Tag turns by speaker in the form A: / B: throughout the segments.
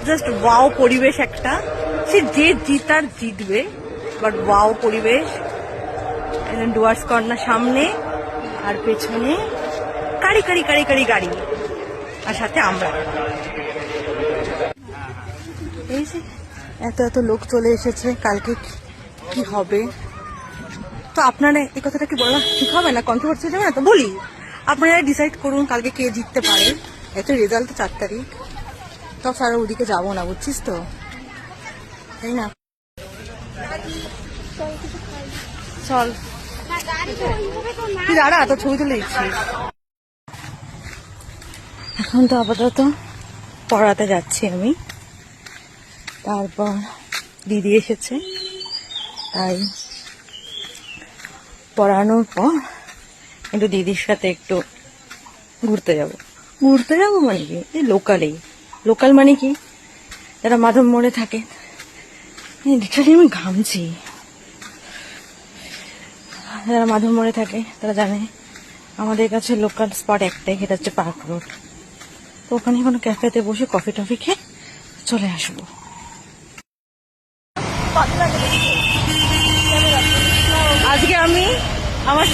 A: Just wow পরিবেশ একটা, সে যে জিতার জিতবে, বাট ওয়াও পরিবেশ। ডুয়ার্স কর্নার সামনে, আর পেছনে কারি কারি কারি কারি গাড়ি, আর সাথে আমরা। এই যে এত এত লোক চলে এসেছে, কালকে কি হবে? তো আপনারা এই কথাটা কি বলা ঠিক হবে না? কন্ট্রোভার্সি যাবে না তো? বলি, আপনারা ডিসাইড করুন কালকে কে জিততে পারে। এত রেজাল্ট তো 4 তারিখ, তো স্যার ওদিকে যাবো না, বুঝছিস তো, তাই না? চল তুই দাঁড়া, তো ছবি তুলে দিচ্ছিস। এখন তো আপাতত পড়াতে যাচ্ছি আমি, তারপর দিদি এসেছে, তাই পড়ানোর পর একটু দিদির সাথে একটু ঘুরতে যাব। ঘুরতে যাবো মানে কি, এই লোকালেই। লোকাল মানে কি, যারা মাধব মোড়ে থাকে, লিটারালি আমি ঘামছি, যারা মাধব মোড়ে থাকে তারা জানে আমাদের কাছে লোকাল স্পট একটাই, সেটা হচ্ছে পার্ক রোড। তো ওখানে কোনো ক্যাফেতে বসে কফি টফি খেয়ে চলে আসবো। আজকে আমি আমার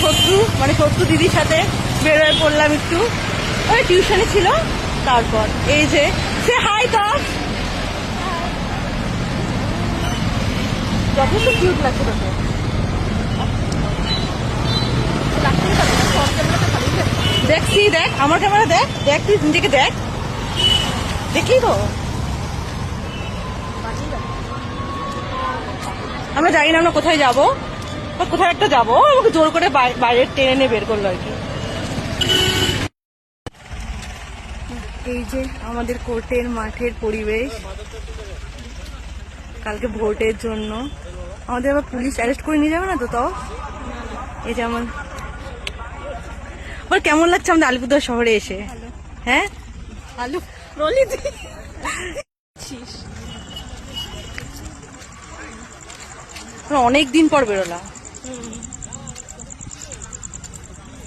A: শত্রু দিদির সাথে বের হয়ে পড়লাম একটু, ওই টিউশনে ছিল। তারপর এই যে সে হাই, কর, যথেষ্ট কিউট লাগছে তোকে। দেখছি, দেখ আমার ক্যামেরা, দেখ দেখ তুই নিজেকে দেখ, দেখি তো। আমরা জানি না আমরা কোথায় যাবো, কোথায় একটা যাবো, আমাকে জোর করে বাইরে টেনে নিয়ে বের করলো আর কি। এই যে আমাদের কোর্টের মাঠের পরিবেশ, কালকে ভোটের জন্য আমাদের আবার পুলিশ অ্যারেস্ট করে নিয়ে যাবে না তো? তাও এই যে আমার কেমন লাগছে আমাদের আলিপুরদুয়ার শহরে এসে? হ্যাঁ, আলু রলি অনেক দিন পর বেরোলাম।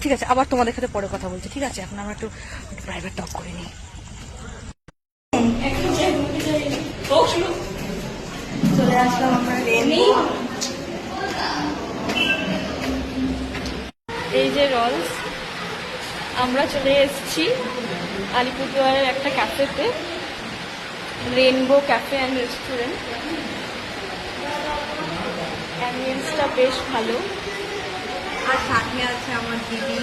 A: ঠিক আছে, আবার তোমাদের সাথে পরে কথা বলছি, ঠিক আছে? এখন আমরা একটু প্রাইভেট টক করে নিই। চলে আসলাম আমরা রেনি।
B: এই যে রলস, আমরা চলে এসেছি আলিপুরদুয়ারের একটা ক্যাফেতে, রেনবো ক্যাফে অ্যান্ড রেস্টুরেন্ট। অ্যাম্বিয়েন্সটা বেশ ভালো।
A: আর সাথে আছে আমার দিদি,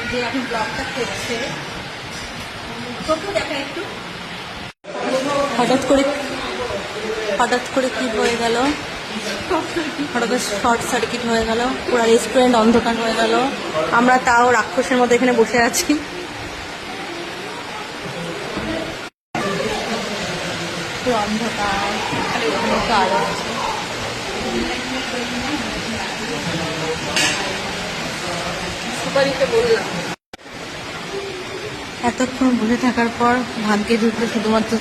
A: যে এখন ব্লগটা করছে। তোকেও দেখা একটু। হঠাৎ করে কি হয়ে গেল, হঠাৎ শর্ট সার্কিট হয়ে গেল, পুরো রেস্টুরেন্ট অন্ধকার হয়ে গেল। আমরা তাও রাক্ষসের মধ্যে এখানে বসে আছি। পুরো অন্ধকার, আলো আছে। সুপারিতে বললাম, এতক্ষণ বসে থাকার পর ভাগ্যে জুটলো শুধুমাত্র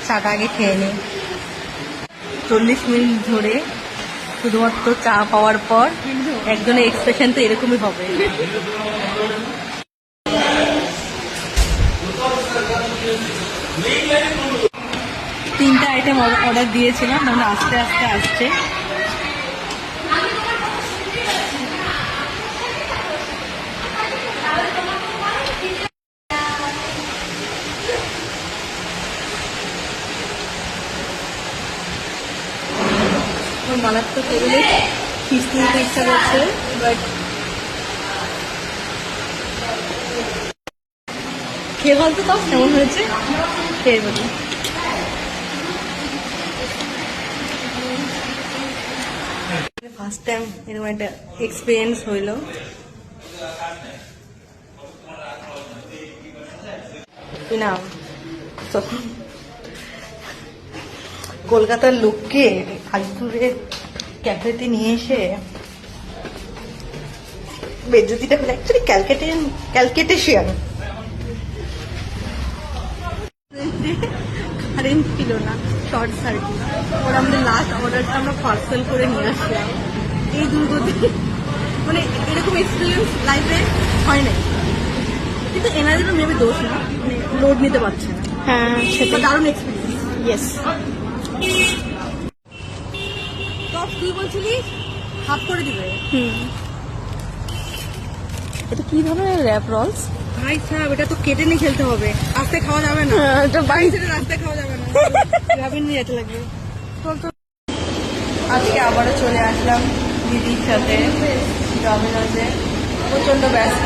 A: চাটা আগে খেয়ে নিই। 40 মিনিট ধরে শুধুমাত্র চা পাওয়ার পর একজনের এক্সপ্রেশন তো এরকমই হবে। 3টা আইটেম অর্ডার দিয়েছিলাম, মানে আস্তে আস্তে আসছে। মারাত্মক টেবিলে খিস্তি দিতে ইচ্ছা করছে, বাট খেয়ে বলতো তাও কেমন হয়েছে, খেয়ে বলি। ফার্স্ট টাইম এরকম একটা এক্সপিরিয়েন্স হইল। না কলকাতার লোককে আলিপুরের ক্যাফেতে নিয়ে এসে বেজ্জতিটা হলো। অ্যাকচুয়ালি ক্যালকেটেশিয়ান। কারেন্ট ছিল না, শর্ট সার্কিট। ওরা আমাদের লাস্ট অর্ডারটা আমরা পার্সেল করে নিয়ে আসলাম। এই দুর্গতি, মানে এরকম এক্সপিরিয়েন্স লাইফে হয় নাই। কিন্তু এনাদেরও মেবি দোষ না, মানে লোড নিতে পারছে না।
B: হ্যাঁ সেটা
A: দারুণ এক্সপিরিয়েন্স।
B: ইয়েস।
A: তো তুই বলছিলিস হাফ করে দিবে।
B: এটা কি ধরনের র্যাপ রোলস?
A: ভাই সাহেব এটা তো কেটে নিয়ে খেলতে হবে, আস্তে খাওয়া যাবে না,
B: এটা
A: বাড়ি থেকে রাস্তায় খাওয়া যাবে না, রাবিন নিয়ে যেতে লাগবে। আজকে আবারও চলে আসলাম দিদির সাথে ডমিনোজে, প্রচন্ড ব্যস্ত।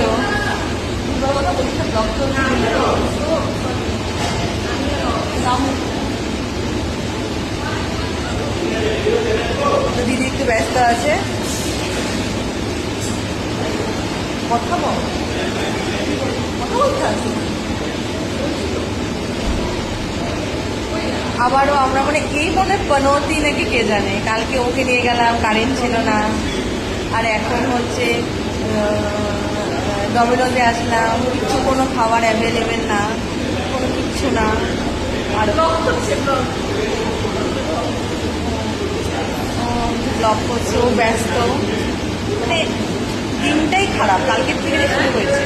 A: তো দিদি একটু ব্যস্ত আছে, কথা বল, কথা বলতে আছে। আবারও আমরা মানে এই মনে পনৌতি নাকি কে জানে, কালকে ওকে নিয়ে গেলাম, কারেন্ট ছিল না, আর এখন হচ্ছে ডমিনোজে আসলাম, কিছু কোনো খাবার অ্যাভেলেবেল না, কোনো কিচ্ছু না, আর ব্লগ করছে, ও ব্যস্ত, মানে দিনটাই খারাপ, কালকের থেকে শুরু হয়েছে।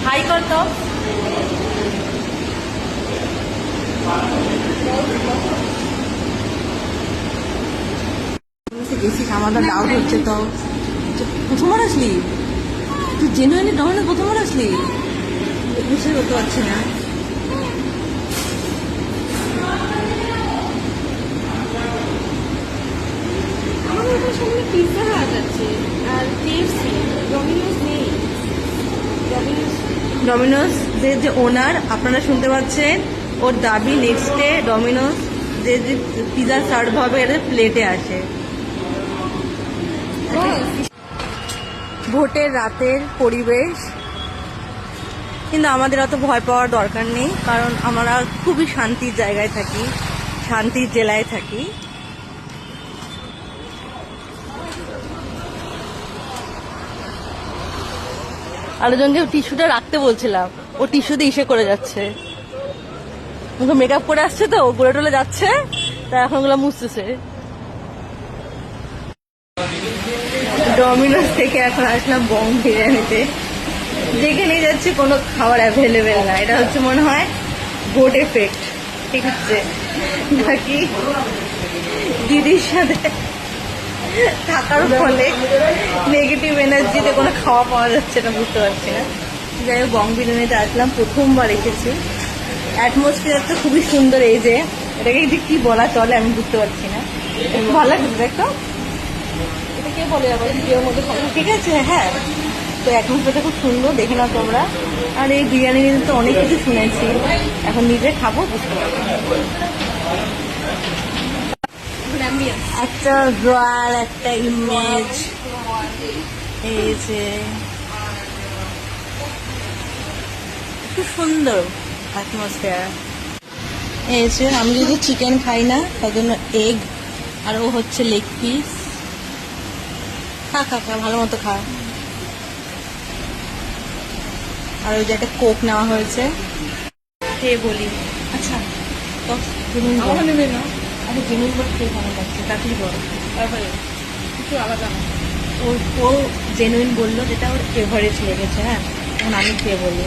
A: হাই কর তো। গেছিস, আমাদের ডাউট হচ্ছে। তো প্রথমবার আসলি তুই, জেনুইনলি ডমিনোজ প্রথমবার আসলি? বিশ্বাস করতে পারছি না।
B: আমাদের সামনে পিৎজা হাট আছে আর কেএফসি, ডমিনোজ নেই।
A: ডমিনোজ যে ওনার আপনারা শুনতে পাচ্ছেন, ওর দাবি নেক্সট ডে ডমিনোজ যে পিজা সার্ভ হবে এটা প্লেটে আসে। ভোটের রাতের পরিবেশ, কিন্তু আমাদের অত ভয় পাওয়ার দরকার নেই, কারণ আমরা খুবই শান্তির জায়গায় থাকি, শান্তির জেলায় থাকি। আরেকজনকে টিস্যুটা রাখতে বলছিলাম, ও টিস্যু দিয়ে ইসে করে যাচ্ছে, মুখে মেকআপ করে আসছে তো, ও গড়ে টলে যাচ্ছে, তা এখন ওগুলো মুছতেছে। ডমিনোজ থেকে এখন আসলাম বং বিরিয়ানিতে, যেখানে যাচ্ছি কোনো খাবার অ্যাভেলেবেল না। এটা হচ্ছে মনে হয় বোর্ড এফেক্ট, ঠিক আছে, নাকি দিদির সাথে থাকার ফলে নেগেটিভ এনার্জিতে কোনো খাওয়া পাওয়া যাচ্ছে না, বুঝতে পারছি না। যাই হোক, বং বিরিয়ানিতে আসলাম, প্রথমবার এসেছি। অ্যাটমসফিয়ার তো খুবই সুন্দর, এই যে এটাকে যে কি বলা চলে আমি বুঝতে পারছি না, ভালো লাগছে দেখো।
B: এটা কে বলে আবার ভিডিওর মধ্যে?
A: ঠিক আছে, হ্যাঁ। তো অ্যাটমসফিয়ারটা খুব সুন্দর, দেখে নাও তোমরা। আর এই বিরিয়ানি নিয়ে তো অনেক কিছু শুনেছি, এখন নিজে খাবো, বুঝতে পারবো। একটা রয়্যাল একটা ইমেজ, এই যে খুব সুন্দর অ্যাটমসফিয়ার। এই যে আমি যদি চিকেন খাই না, তার জন্য এগ, আর ও হচ্ছে লেগ পিস। খা খা খা, ভালো মতো খা। আর ওই যে একটা কোক নেওয়া হয়েছে, খেয়ে বলি। আচ্ছা তো জিনিস
B: নেবে না,
A: আরে জিনিস বল, খেয়ে ভালো লাগছে, তাড়াতাড়ি বল।
B: তারপরে কিছু আলাদা না।
A: ও জেনুইন বললো যেটা ওর এভারেজ লেগেছে। হ্যাঁ, এখন আমি খেয়ে বলি।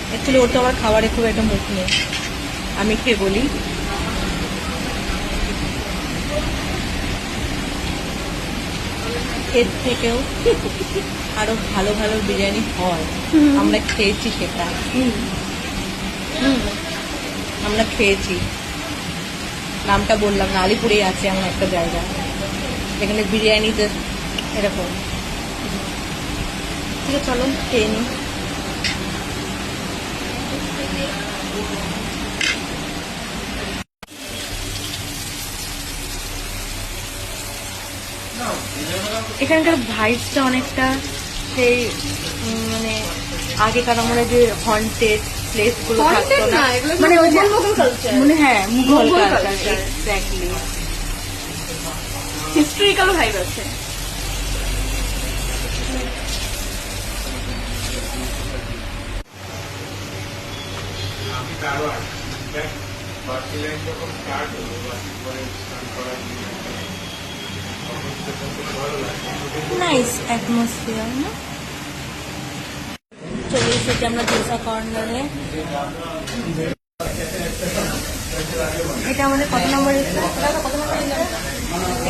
A: অ্যাকচুয়ালি ওর তো আমার খাবারে খুব একটা মুখ নেই, আমি খেয়ে বলি। এর থেকেও আরো ভালো ভালো বিরিয়ানি হয়, আমরা খেয়েছি সেটা। আমরা খেয়েছি, নামটা বললাম না, আলিপুরেই আছে এমন একটা জায়গা যেখানে বিরিয়ানিতে এরকম। ঠিক আছে, চলো খেয়ে নিই। এখানকার ভাইবসটা অনেকটা সেই মানে আগেকার আমলে যে হন্টেড প্লেস গুলো থাকতো না, মানে ওই যে মানে হ্যাঁ Mughal culture, exactly
B: historical vibe আছে।
A: নাইস অ্যাটমসফিয়ার না। চলে এসেছি আমরা জলসা কর্নারে। এটা আমাদের কত নম্বর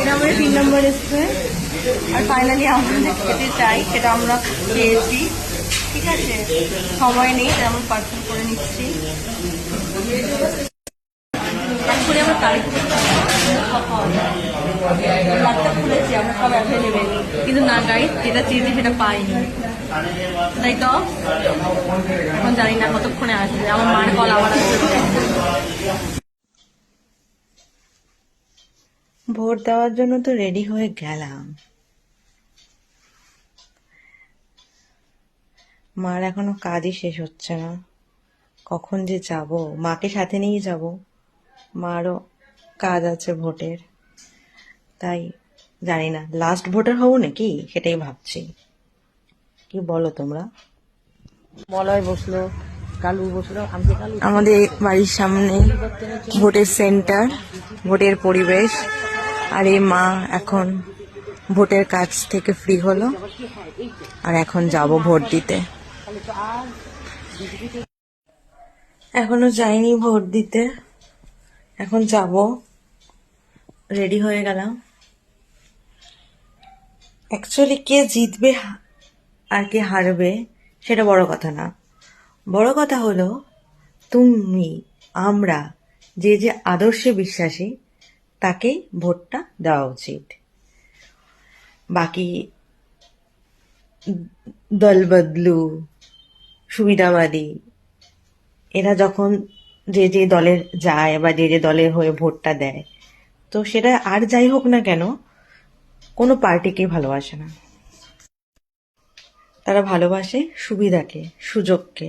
A: এটা আমাদের 3 নম্বর রেস্টুরেন্ট। আর ফাইনালি আমাদের খেতে চাই, সেটা আমরা খেয়েছি। ঠিক আছে, সময় নেই তাই আমরা পার্সেল করে নিচ্ছি। অ্যাকচুয়ালি আমরা তারিখ খুলেছি, আমরা সব অ্যাভেলেবেল, কিন্তু না গাইড যেটা চেয়েছি সেটা পাইনি, তাই তো এখন জানি না কতক্ষণে আসবে। আমার মার কল আবার আসবে। ভোট দেওয়ার জন্য তো রেডি হয়ে গেলাম। মার এখনো কাজই শেষ হচ্ছে না, কখন যে যাব। মাকে সাথে নিয়ে যাব, মারও কাজ আছে ভোটের, তাই জানি না লাস্ট ভোটার হবো নাকি সেটাই ভাবছি। কি বলো তোমরা?
C: মলয় বসলো, কালু বসলো, আমি কালু।
A: আমাদের বাড়ির সামনে ভোটের সেন্টার, ভোটের পরিবেশ। আর এই মা এখন ভোটের কাজ থেকে ফ্রি হলো, আর এখন যাব ভোট দিতে। এখনো যাইনি ভোট দিতে, এখন যাব। রেডি হয়ে গেলাম। অ্যাকচুয়ালি কে জিতবে আর কে হারবে সেটা বড় কথা না, বড় কথা হলো তুমি আমরা যে যে আদর্শে বিশ্বাসী তাকেই ভোটটা দেওয়া উচিত। বাকি দল বদলু, সুবিধাবাদী, এরা যখন যে যে দলের যায় বা যে যে দলের হয়ে ভোটটা দেয়, তো সেটা আর যাই হোক না কেন কোনো পার্টিকে ভালোবাসে না। তারা ভালোবাসে সুবিধাকে, সুযোগকে।